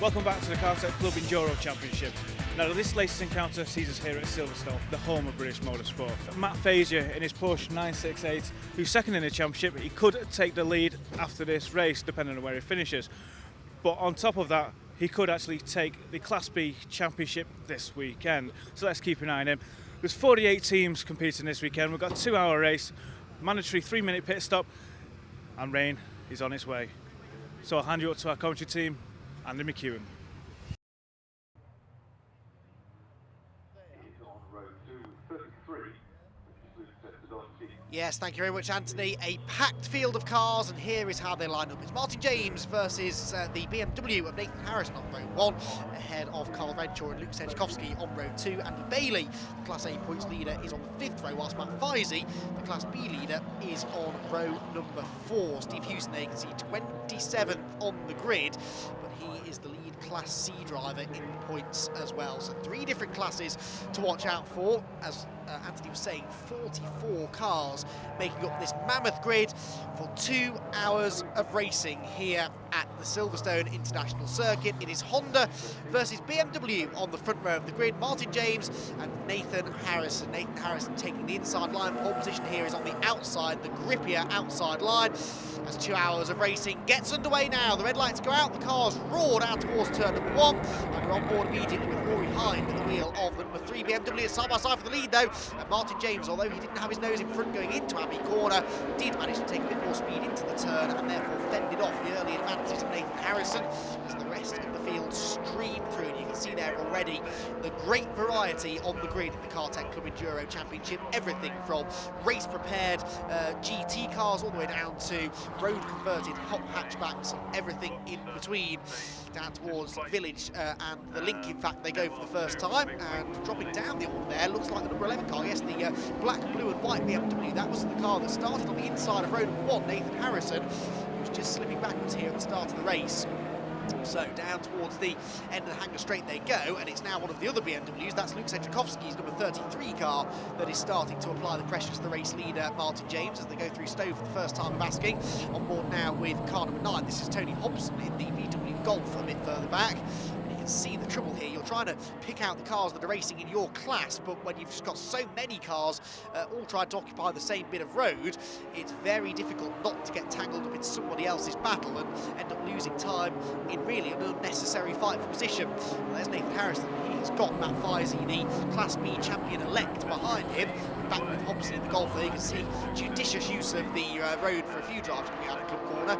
Welcome back to the Cartek Club Enduro Championship. Now this latest encounter sees us here at Silverstone, the home of British motorsport. Matt Fazier in his Porsche 968, who's second in the championship. He could take the lead after this race, depending on where he finishes. But on top of that, he could actually take the Class B championship this weekend. So let's keep an eye on him. There's 48 teams competing this weekend. We've got a 2-hour race, mandatory 3-minute pit stop, and rain is on its way. So I'll hand you up to our commentary team, Andy McEwen. Yes, thank you very much, Anthony. A packed field of cars, and here is how they line up. It's Martin James versus the BMW of Nathan Harrison on row 1, ahead of Carl Renshaw and Luke Sedgwickowski on row 2. Andy Bailey, the Class A points leader, is on the 5th row, whilst Matt Fazier, the Class B leader, is on row number 4. Steve Houston, there you can see 27th on the grid, but he is the lead Class C driver in the points as well. So 3 different classes to watch out for. As Anthony was saying, 44 cars making up this mammoth grid for 2 hours of racing here at the Silverstone International Circuit. It is Honda versus BMW on the front row of the grid. Martin James and Nathan Harrison. Nathan Harrison taking the inside line. Pole position here is on the outside, the grippier outside line. As 2 hours of racing gets underway now. The red lights go out, the cars roared out towards turn number 1, and we're on board immediately with Rory Hind at the wheel of the number 3 BMW. Side by side for the lead though, and Martin James, although he didn't have his nose in front going into Abbey Corner, did manage to take a bit more speed into the turn and therefore fended off the early advances of Nathan Harrison as the rest of the field streamed through. And you can see there already the great variety on the grid in the Cartek Club Enduro Championship. Everything from race prepared GT cars all the way down to road converted hot hatchbacks and everything in between, down towards Village and the Link. In fact, they go for the first time, and dropping down the order there looks like the number 11 car. Yes, the black, blue and white BMW. That was the car that started on the inside of row number 1, Nathan Harrison, who was just slipping backwards here at the start of the race. So down towards the end of the hangar straight they go, and it's now one of the other BMWs. That's Luke Sedgwickowski's number 33 car that is starting to apply the pressure to the race leader, Martin James, as they go through Stowe for the first time of asking. On board now with car number 9. This is Tony Hobson in the VW Golf a bit further back. See the trouble here. You're trying to pick out the cars that are racing in your class, but when you've just got so many cars all trying to occupy the same bit of road, it's very difficult not to get tangled up in somebody else's battle and end up losing time in really an unnecessary fight for position. Well, there's Nathan Harrison. He's got Matt Fazier, the Class B champion-elect, behind him. Back with Hobson in the Golf there. You can see judicious use of the road for a few drives coming out of Club Corner.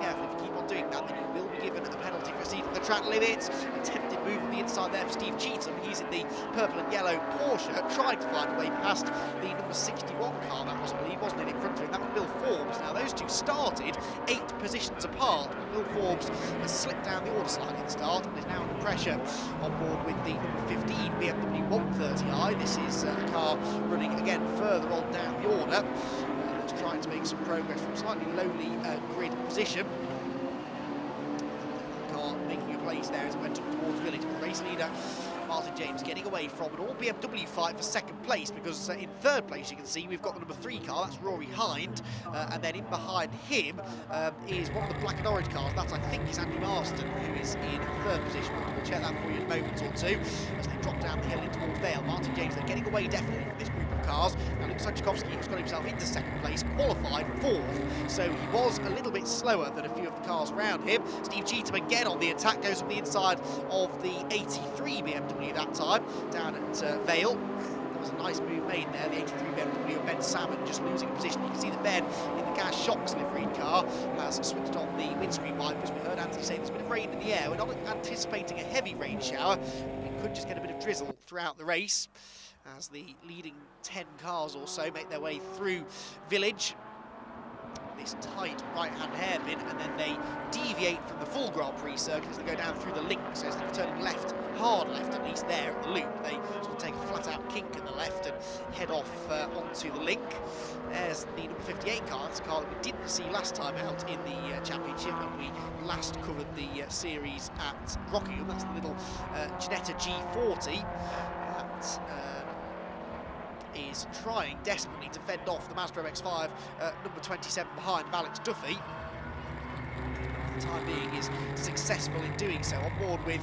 Careful, if you keep on doing that, then you will be given a penalty for exceeding the track limits. Attempted move on the inside there for Steve Cheetham. He's in the purple and yellow Porsche, trying to find a way past the number 61 car. That was, I believe, wasn't it, in front of him? That was Bill Forbes. Now, those two started 8 positions apart. Bill Forbes has slipped down the order slightly at the start and is now under pressure on board with the number 15 BMW 130i. This is a car running again further on down the order. Trying to make some progress from slightly lowly grid position. The car making a place there as it went up towards Village. The race leader, Martin James, getting away from an all BMW fight for second place, because in third place you can see we've got the number 3 car, that's Rory Hind, and then in behind him is one of the black and orange cars. That I think is Andy Marston, who is in third position. We'll check that for you in a moment or two as they drop down the hill in towards Vale. Martin James, they're getting away definitely from this group of cars. Now Luke Sedgwickowski has got himself into second place, qualified 4th, so he was a little bit slower than a few of the cars around him. Steve Cheetham again on the attack, goes from the inside of the 83 BMW that time, down at Vale. There was a nice move made there, the 83 BMW of Ben Salmon just losing a position. You can see that Ben in the gas shocks liveried car has switched on the windscreen wipers. We heard Anthony say there's a bit of rain in the air. We're not anticipating a heavy rain shower. We could just get a bit of drizzle throughout the race as the leading 10 cars or so make their way through Village. This tight right-hand hairpin, and then they deviate from the full Grand Prix circuit as they go down through the Link. So instead of turning left, hard left at least there at the loop, they sort of take a flat-out kink in the left and head off onto the Link. There's the number 58 car. That's a car that we didn't see last time out in the championship when we last covered the series at Rockingham. That's the little Ginetta G40. That is trying desperately to fend off the Mazda MX-5 number 27 behind, Alex Duffy. for the time being is successful in doing so. On board with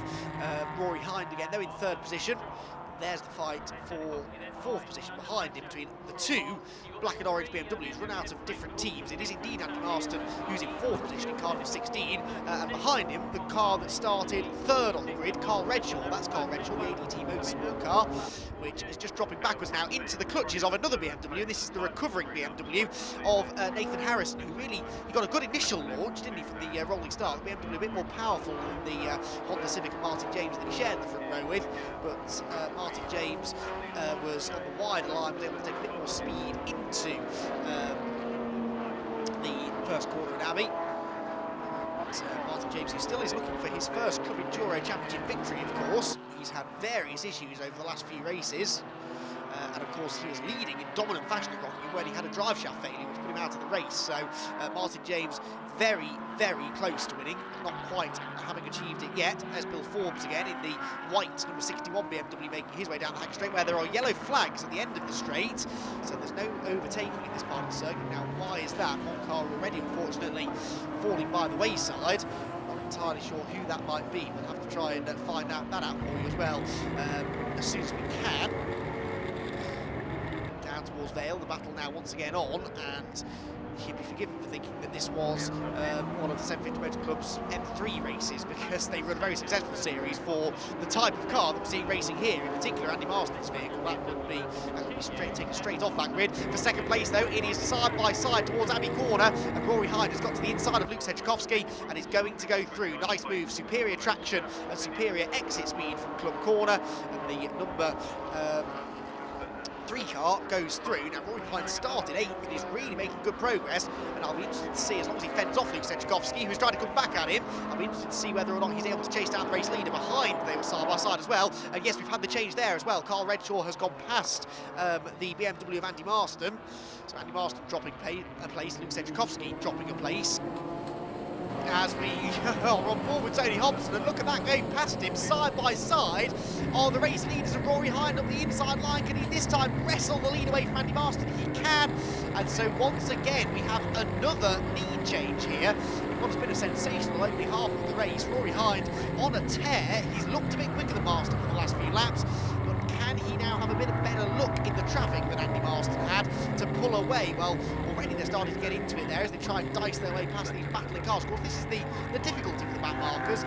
Rory Hind again, though in third position. There's the fight for fourth position behind him between the two black and orange BMWs run out of different teams. It is indeed Andy Marston who's in fourth position in car number 16, and behind him the car that started third on the grid, Carl Redshaw. That's Carl Redshaw, the ADT Motorsport car, which is just dropping backwards now into the clutches of another BMW. This is the recovering BMW of Nathan Harrison, who really, he got a good initial launch, didn't he, from the rolling start. The BMW a bit more powerful than the Honda Civic and Martin James that he shared the front row with, but Martin James was on the wider line, was able to take a bit more speed into the first corner at Abbey. Martin James, who still is looking for his first Club Enduro Championship victory, of course. He's had various issues over the last few races. And of course he was leading in dominant fashion at Rockingham when he had a drive shaft failure which put him out of the race. So Martin James very, very close to winning, not quite having achieved it yet. There's Bill Forbes again in the white number 61 BMW making his way down the Hack Straight, where there are yellow flags at the end of the straight, so there's no overtaking in this part of the circuit. Now why is that? One car already unfortunately falling by the wayside. Not entirely sure who that might be. We'll have to try and find that out for you as well as soon as we can. Down towards Vale, the battle now once again on, and he'd be forgiven for thinking that this was one of the 750 Motor Club's M3 races, because they run a very successful series for the type of car that we're seeing racing here, in particular Andy Marston's vehicle. That would be taken straight off that grid. For second place though, it is side by side towards Abbey Corner, and Rory Hind has got to the inside of Luke Sedgwickowski and is going to go through. Nice move, superior traction and superior exit speed from Club Corner, and the number 3 car goes through. Now Rory Hind started 8th and is really making good progress, and I'll be interested to see, as long as he fends off Luke Sedgwickowski, who's trying to come back at him, I'll be interested to see whether or not he's able to chase down the race leader behind. They were side by side as well, and yes, we've had the change there as well. Carl Redshaw has gone past the BMW of Andy Marston, so Andy Marston dropping a place, Luke Sedgwickowski dropping a place. As we are on board with Tony Hobson, and look at that going past him side by side are the race leaders of Rory Hind up the inside line. Can he this time wrestle the lead away from Andy Marston? He can, and so once again we have another lead change here. What's been a sensational opening half of the race. Rory Hind on a tear. He's looked a bit quicker than Marston for the last few laps, but can he now have a bit of better look in the traffic than Andy Marston had to pull away? Well, already they're starting to get into it there as they try and dice their way past these battling cars. Of course, this is the difficulty with the back markers.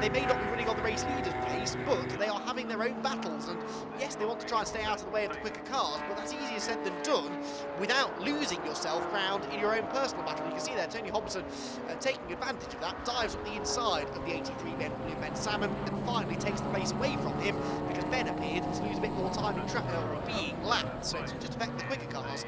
They may not be running on the race leader's pace, but they are having their own battles, and yes, they want to try and stay out of the way of the quicker cars, but that's easier said than done without losing yourself ground in your own personal battle. You can see there Tony Hobson taking advantage of that, dives up the inside of the 83 BMW Ben Salmon, and finally takes the place away from him, because Ben appeared to lose a bit more time in being lapped, so it doesn't just affect the quicker cars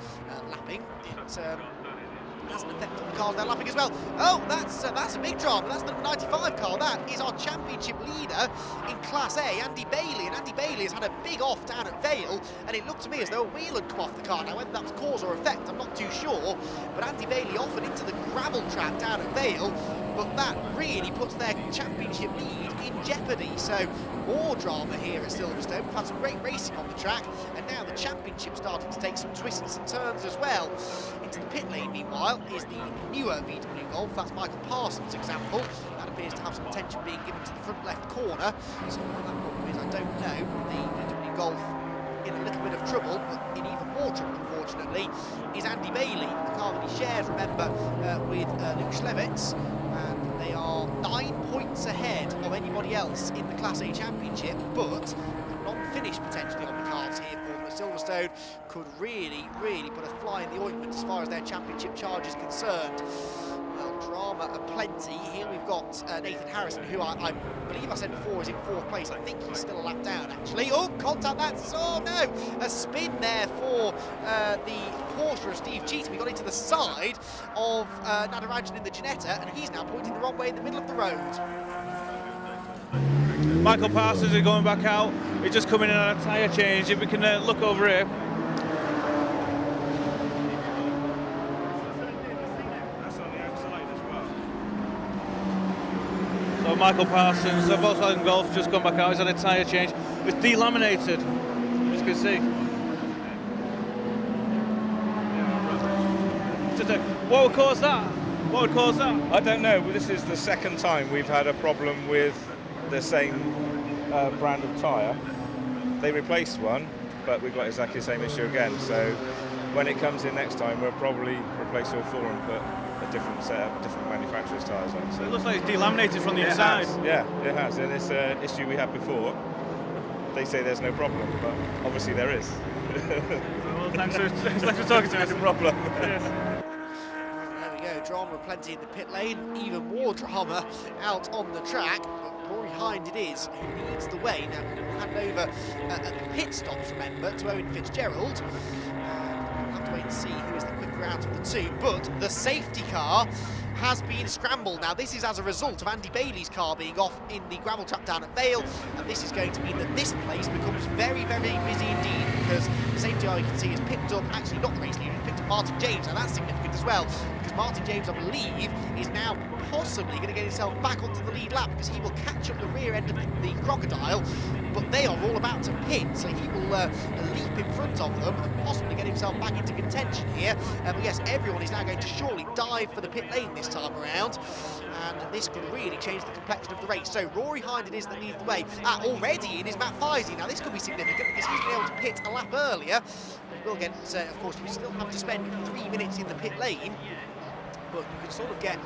lapping, it has an effect on the cars they're lapping as well. Oh, that's a big drama. That's the number 95 car. That is our championship leader in Class A, Andy Bailey. And Andy Bailey has had a big off down at Vale, and it looked to me as though a wheel had come off the car. Now, whether that was cause or effect, I'm not too sure. But Andy Bailey off and into the gravel trap down at Vale. But that really puts their championship lead in jeopardy. So more drama here at Silverstone. We've had some great racing on the track, and now the championship starting to take some twists and turns as well. Into the pit lane, meanwhile, is the newer VW Golf. That's Michael Parsons' example. That appears to have some attention being given to the front left corner. So what that problem is, I don't know. The VW Golf in a little bit of trouble, but in even more trouble, unfortunately, is Andy Bailey, the car that he shares, remember, with Luke Schlevitz. And they are 9 points ahead of anybody else in the Class A Championship, but non-finish potentially on the cards here for them. Silverstone could really, really put a fly in the ointment as far as their championship charge is concerned. Well, drama aplenty. Here we've got Nathan Harrison, who I believe I said before is in 4th place. I think he's still a lap down, actually. Oh, contact, that's, oh no! A spin there for the Porsche of Steve Cheatham. We got into the side of Nadarajan in the Ginetta, and he's now pointing the wrong way in the middle of the road. Michael Parsons is going back out. He's just coming in on a tyre change. If we can look over here. So Michael Parsons, Volkswagen Golf, just gone back out. He's had a tyre change. It's delaminated, as you can see. What would cause that? What would cause that? I don't know. This is the second time we've had a problem with the same brand of tyre. They replaced one, but we've got exactly the same issue again. So when it comes in next time, we'll probably replace all four and put a different set of different manufacturers' tyres on. So It looks like it's delaminated from the inside. Yeah, it has. And it's an issue we had before. They say there's no problem, but obviously there is. Well, thanks for talking to us. No problem. Yes. There we go, drama plenty in the pit lane, even more drama out on the track. But Rory Hind it is who leads the way. Now we'll hand over at the pit stops, remember, to Owen Fitzgerald. We'll have to wait and see who is the quicker out of the two. But the safety car has been scrambled. Now this is as a result of Andy Bailey's car being off in the gravel trap down at Vale, and this is going to mean that this place becomes very, very busy indeed, because the safety car you can see is picked up, actually not the race leader, it's picked up Martin James, and that's significant as well, because Martin James, I believe, is now possibly going to get himself back onto the lead lap, because he will catch up the rear end of the Crocodile, but they are all about to pit, so he will leap in front of them and possibly get himself back into contention here. But yes, everyone is now going to surely dive for the pit lane this time around, and this could really change the complexion of the race. So Rory Hind it is that leads the way. Already in is Matt Feisey. Now this could be significant because he's been able to pit a lap earlier. We will get, of course, you still have to spend 3 minutes in the pit lane, but you can sort of get a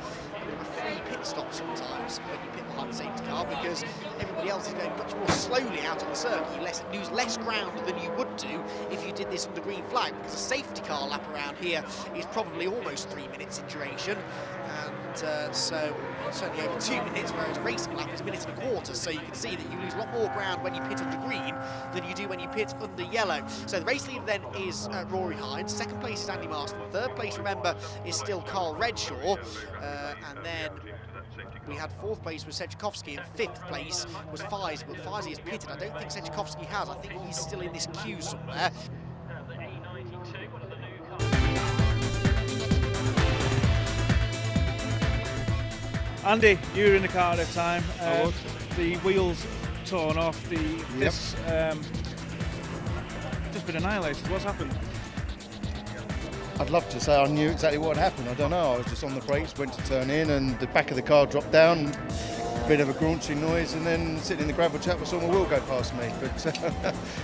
bit of a free pit stop sometimes when you pit behind the safety car, because everybody else is going much more slowly out on the circuit. You lose less ground than you would do if you did this under green flag, because a safety car lap around here is probably almost 3 minutes in duration, and so certainly over 2 minutes, whereas a racing lap is 1.25 minutes. So you can see that you lose a lot more ground when you pit under green than you do when you pit under yellow. So the race leader then is Rory Hind. Second place is Andy Marston. Third place, remember, is still Carl Redshaw, and then we had fourth place was Sejkowski, and fifth place was Feisey, but Feisey is pitted. I don't think Sejkowski has. I think he's still in this queue somewhere. Andy, you were in the car at the time. The wheels torn off. This just been annihilated. What's happened? I'd love to say I knew exactly what had happened. I don't know. I was just on the brakes, went to turn in, and the back of the car dropped down. A bit of a graunching noise, and then sitting in the gravel trap, I saw my wheel go past me.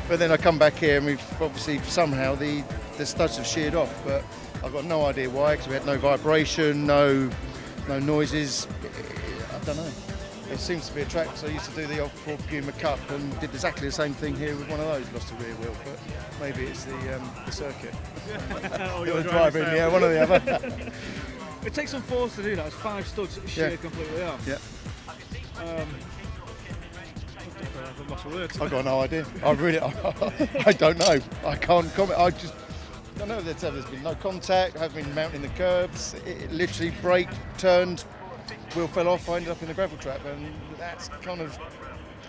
But then I come back here, and we've obviously somehow the studs have sheared off. But I've got no idea why, because we had no vibration, no noises. I don't know. It seems to be a track, so I used to do the old Ford Puma Cup and did exactly the same thing here with one of those, lost a rear wheel, but maybe it's the circuit. Oh, Or driving, yeah, one or the other. It takes some force to do that. It's 5 studs sheared completely off. Yeah. I've lost my words. I've got no idea. I don't know. I can't comment. I don't know if there's been no contact, I haven't been mounting the curbs. It literally braked, turned, wheel fell off, I ended up in the gravel trap, and that's kind of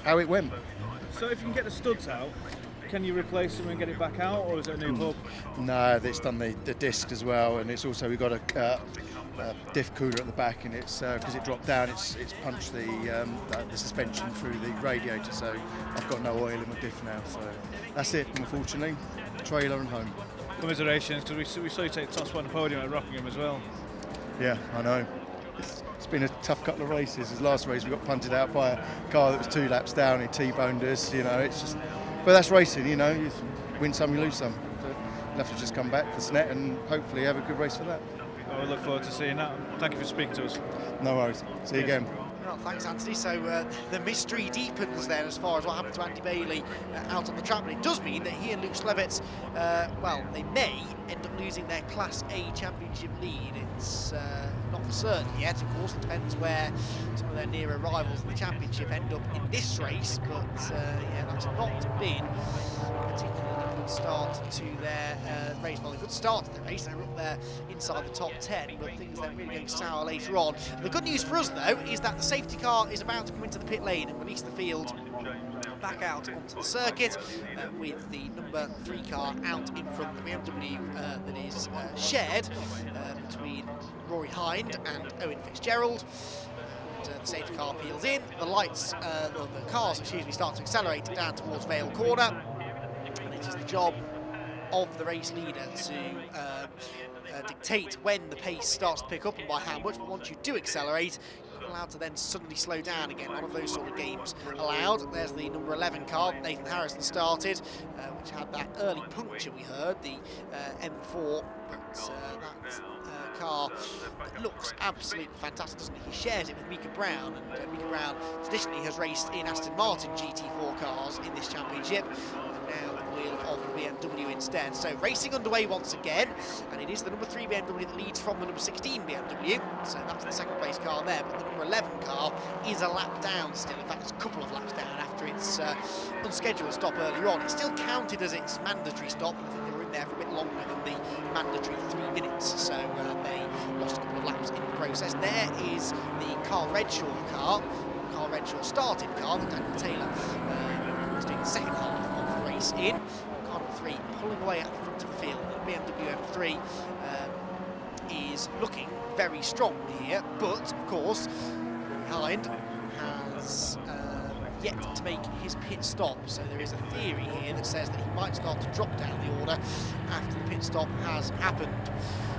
how it went. So if you can get the studs out, can you replace them and get it back out, or is it a new hub? No, it's done the disc as well, and it's also we've got a diff cooler at the back, and it's because it dropped down, it's punched the suspension through the radiator, so I've got no oil in my diff now. So that's it, unfortunately. Trailer and home. Commiserations, because we saw you take the top spot on the podium at Rockingham as well. Yeah, I know. It's been a tough couple of races. His last race we got punted out by a car that was 2 laps down. He T-boned us. You know, it's just. But that's racing. You know, you win some, you lose some. So you'll have to just come back to Snet and hopefully have a good race for that. Well, we look forward to seeing that. Thank you for speaking to us. No worries. See you again. Well, thanks, Anthony. So the mystery deepens then as far as what happened to Andy Bailey out on the track. But it does mean that he and Luke Slevitz, well, they may end up losing their Class A championship lead. It's not for certain yet. Of course, it depends where some of their nearer rivals in the championship end up in this race. But yeah, that's not been a particularly good start to their race. Well, a good start to the race. They were up there inside the top 10, but things then really going sour later on. The good news for us, though, is that the safety car is about to come into the pit lane and release the field back out onto the circuit with the number 3 car out in front. The BMW that is shared between Rory Hind and Owen Fitzgerald. And the safety car peels in. The lights, the cars, excuse me, start to accelerate down towards Vale Corner. And it is the job of the race leader to dictate when the pace starts to pick up and by how much, but once you do accelerate, you're not allowed to then suddenly slow down again. None of those sort of games allowed. There's the number 11 car that Nathan Harrison started, which had that early puncture we heard, the M4, but that car looks absolutely fantastic, doesn't it? He shares it with Mika Brown, and Mika Brown traditionally has raced in Aston Martin GT4 cars in this championship, and now at the wheel of the BMW instead. So racing underway once again, and it is the number 3 BMW that leads from the number 16 BMW, so that's the second place car there, but the number 11 car is a lap down still. In fact, it's a couple of laps down after its unscheduled stop earlier on. It's still counted as its mandatory stop, and I think they were in there for a bit longer than the mandatory 3 minutes, so they lost a couple of laps in the process. There is the Carl Redshaw car, Carl Redshaw started car that Daniel Taylor was doing the second half of the race in. Car number 3 pulling away at the front of the field. The BMW M3 is looking very strong here, but of course behind has yet to make his pit stop, so there is a theory here that says that he might start to drop down the order after the pit stop has happened.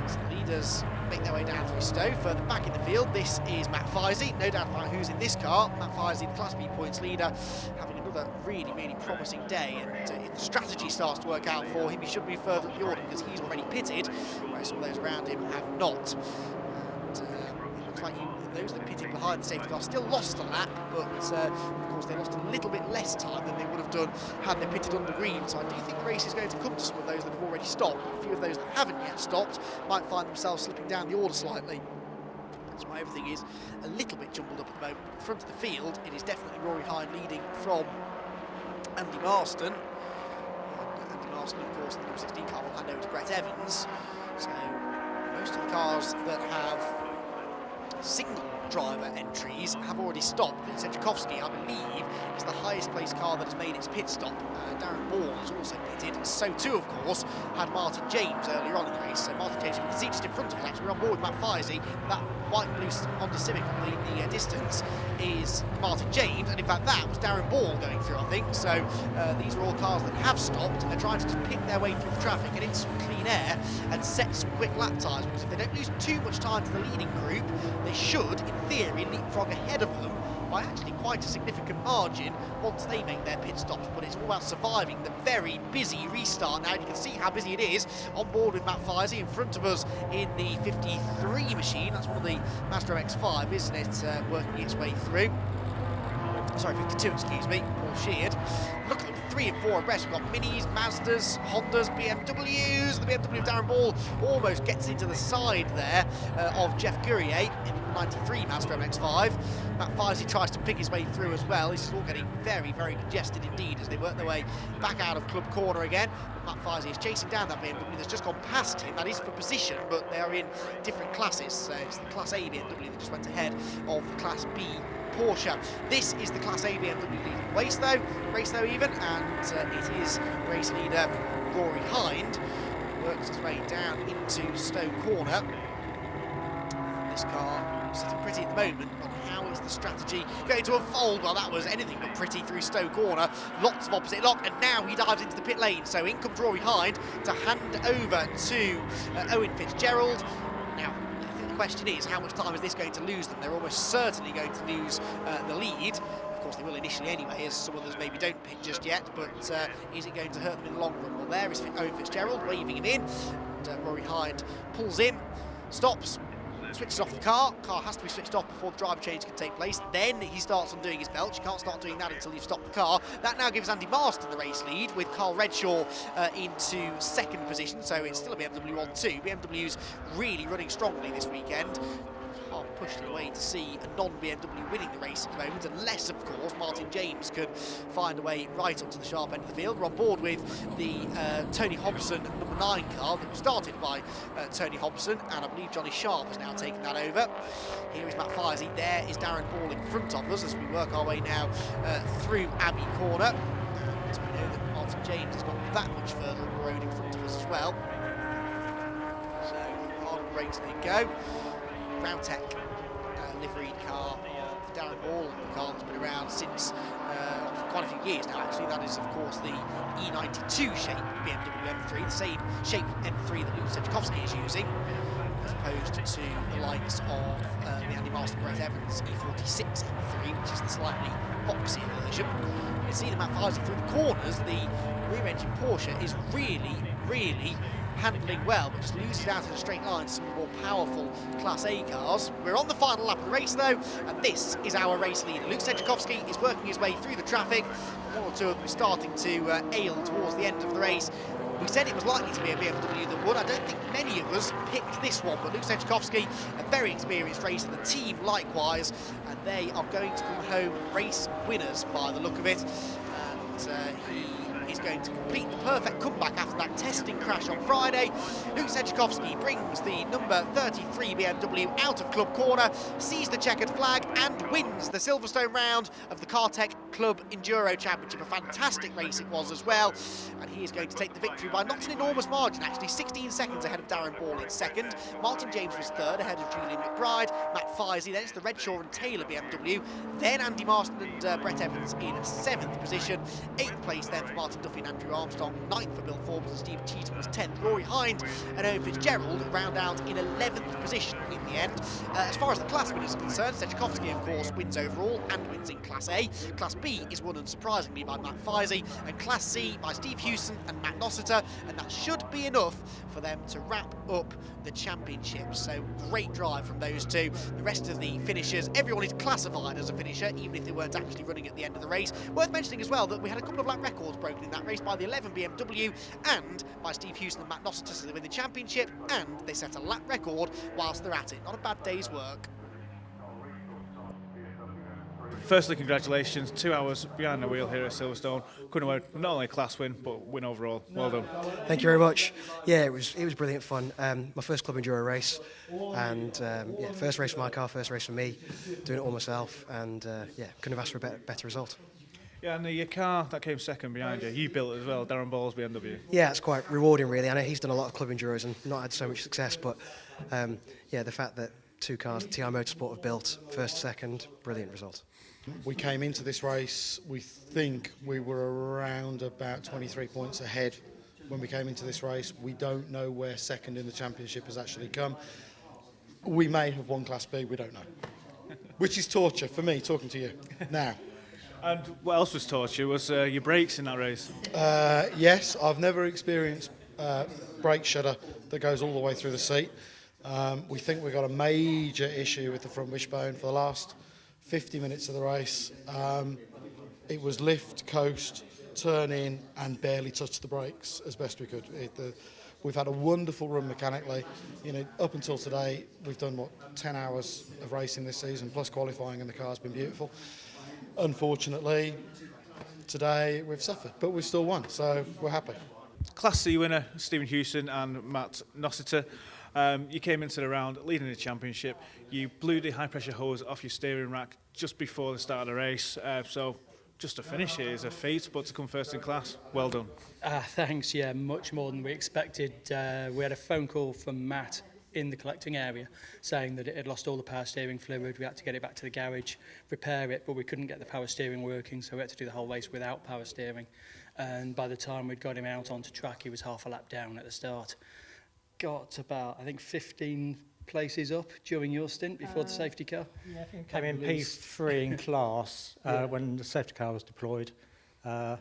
So the leaders make their way down through Stowe. Further back in the field, this is Matt Feisey, no doubt about who's in this car. Matt Feisey, the Class B points leader, having another really promising day, and if the strategy starts to work out for him, he should be further up the order because he's already pitted, whereas all those around him have not. And it looks like those that pitted behind the safety car still lost a lap, but of course they lost a little bit less time than they would have done had they pitted under green. So I do think the race is going to come to some of those that have already stopped. A few of those that haven't yet stopped might find themselves slipping down the order slightly. That's why everything is a little bit jumbled up at the moment. In front of the field, it is definitely Rory Hine leading from Andy Marston. And Andy Marston, of course, the number 16 car will hand over to Brett Evans. So most of the cars that have single driver entries have already stopped. Sejkowski, I believe, is the highest placed car that has made its pit stop. Darren Ball has also pitted. So too, of course, had Martin James earlier on in the race. So Martin James, you can see just in front of us, actually, we're on board with Matt Feisey. That white and blue Honda Civic on the distance is Martin James, and in fact that was Darren Ball going through, I think. So these are all cars that have stopped, and they're trying to just pick their way through the traffic and into some clean air and set some quick lap times, because if they don't lose too much time to the leading group, they should, in theory, leapfrog ahead of them by actually quite a significant margin once they make their pit stops. But it's all about surviving the very busy restart now. You can see how busy it is. On board with Matt Feisey in front of us in the 53 machine. That's one of the Mazda MX-5, isn't it? Working its way through. Sorry, 52, excuse me. Paul Sheard. Look at them, 3 and 4 abreast. We've got Minis, Mazdas, Hondas, BMWs. The BMW of Darren Ball almost gets into the side there of Jeff Gurrier in 93 Mazda MX-5. Matt Feisey tries to pick his way through as well. This is all getting very congested indeed as they work their way back out of Club Corner again. But Matt Feisey is chasing down that BMW that's just gone past him. That is for position, but they are in different classes. So it's the Class A BMW that just went ahead of the Class B Porsche. This is the Class A BMW leading race though even, and it is race leader Rory Hind, who works his way down into Stowe Corner. This car sitting pretty at the moment, but how is the strategy going to unfold? Well, that was anything but pretty through Stowe Corner. Lots of opposite lock, and now he dives into the pit lane. So in comes Rory Hind to hand over to Owen Fitzgerald. Now, I think the question is, how much time is this going to lose them? They're almost certainly going to lose the lead. Of course, they will initially anyway, as some others maybe don't pick just yet, but is it going to hurt them in the long run? Well, there is Owen Fitzgerald waving him in, and Rory Hind pulls in, stops, switches off the car. Car has to be switched off before the driver change can take place. Then he starts undoing his belt. You can't start doing that until you've stopped the car. That now gives Andy Marston the race lead, with Carl Redshaw into second position. So it's still a BMW on 2. BMW's really running strongly this weekend. Hard pushed away to see a non-BMW winning the race at the moment, unless, of course, Martin James could find a way right up to the sharp end of the field. We're on board with the Tony Hobson number 9 car that was started by Tony Hobson, and I believe Johnny Sharp has now taken that over. Here is Matt Feisey. There is Darren Ball in front of us as we work our way now through Abbey Corner. And we know that Martin James is not that much further up the road in front of us as well. So on brakes they go. Cartek liveried car of Darren Ball, the car that's been around since for quite a few years now. Actually, that is of course the E92 shape BMW M3, the same shape M3 that Luke Sedgwickowski is using, as opposed to the likes of the Andy Marston Brett Evans E46 M3, which is the slightly boxier version. You can see the Matt Feisey through the corners. The rear-engine Porsche is really handling well, but just loses out in a straight line to some of the more powerful Class A cars. We're on the final lap of the race though, and this is our race leader. Luke Sedgwickowski is working his way through the traffic, one or two of them starting to ail towards the end of the race. We said it was likely to be a BMW that would. I don't think many of us picked this one, but Luke Sedgwickowski, a very experienced racer, the team likewise, and they are going to come home race winners by the look of it. And he is going to complete the perfect comeback after that testing crash on Friday. Luke Sedgwickowski brings the number 33 BMW out of club corner, sees the checkered flag and wins the Silverstone round of the Cartek Club Enduro Championship. A fantastic race it was as well, and he is going to take the victory by not an enormous margin, actually 16 seconds ahead of Darren Ball in second. Martin James was third ahead of Julian McBride. Matt Feisey, then it's the Redshaw and Taylor BMW, then Andy Marston and Brett Evans in 7th position. 8th place then for Martin Duffy and Andrew Armstrong, 9th for Bill Forbes and Steve Cheetham was 10th. Rory Hind and Owen Fitzgerald round out in 11th position in the end. As far as the class winners are concerned, Sedgwickowski of course wins overall and wins in Class A. Class B is won unsurprisingly by Matt Feisey, and Class C by Steve Hewson and Matt Nossiter, and that should be enough for them to wrap up the championship. So great drive from those two. The rest of the finishers, everyone is classified as a finisher, even if they weren't actually running at the end of the race. Worth mentioning as well that we had a couple of lap records broken in that race by the 11 BMW and by Steve Hewson and Matt Nossiter, so they win the championship and they set a lap record whilst they're at it. Not a bad day's work. Firstly, congratulations, 2 hours behind the wheel here at Silverstone. Couldn't have not only a class win, but win overall. Well done. Thank you very much. Yeah, it was brilliant fun. My first club enduro race, and yeah, first race for my car, first race for me, doing it all myself, and yeah, couldn't have asked for a better result. Yeah, and your car that came second behind you built it as well, Darren Ball's BMW. Yeah, it's quite rewarding really. I know he's done a lot of club enduros and not had so much success, but yeah, the fact that two cars that TI Motorsport have built, first, second, brilliant result. We came into this race, we think we were around about 23 points ahead when we came into this race. We don't know where second in the championship has actually come. We may have won Class B, we don't know. Which is torture for me, talking to you now. And what else was torture was your brakes in that race. Yes, I've never experienced brake shudder that goes all the way through the seat. We think we've got a major issue with the front wishbone for the last 50 minutes of the race. It was lift, coast, turn in and barely touch the brakes as best we could. We've had a wonderful run mechanically. You know, up until today, we've done, 10 hours of racing this season, plus qualifying, and the car's been beautiful. Unfortunately, today we've suffered, but we've still won, so we're happy. Class C winner, Stephen Hewson and Matt Nossiter. You came into the round leading the championship. You blew the high-pressure hose off your steering rack just before the start of the race. So just to finish here is a feat, but to come first in class, well done. Thanks, yeah, much more than we expected. We had a phone call from Matt in the collecting area saying that it had lost all the power steering fluid. We had to get it back to the garage, repair it, but we couldn't get the power steering working, so we had to do the whole race without power steering. And by the time we'd got him out onto track, he was half a lap down at the start. Got about, I think, 15 places up during your stint before the safety car. Yeah, I think came in P3 in class when the safety car was deployed, and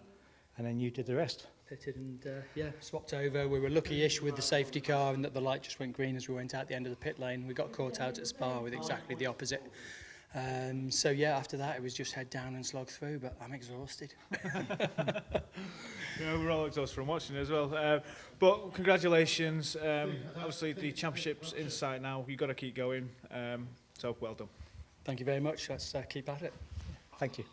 then you did the rest. Pitted and yeah, swapped over. We were lucky-ish with the safety car and that the light just went green as we went out the end of the pit lane. We got caught out at Spa with exactly the opposite. So yeah, after that it was just head down and slog through, but I'm exhausted. Yeah, we're all exhausted from watching it as well. But congratulations. Obviously the championship's in sight now. You've got to keep going. So well done. Thank you very much. Let's keep at it. Thank you.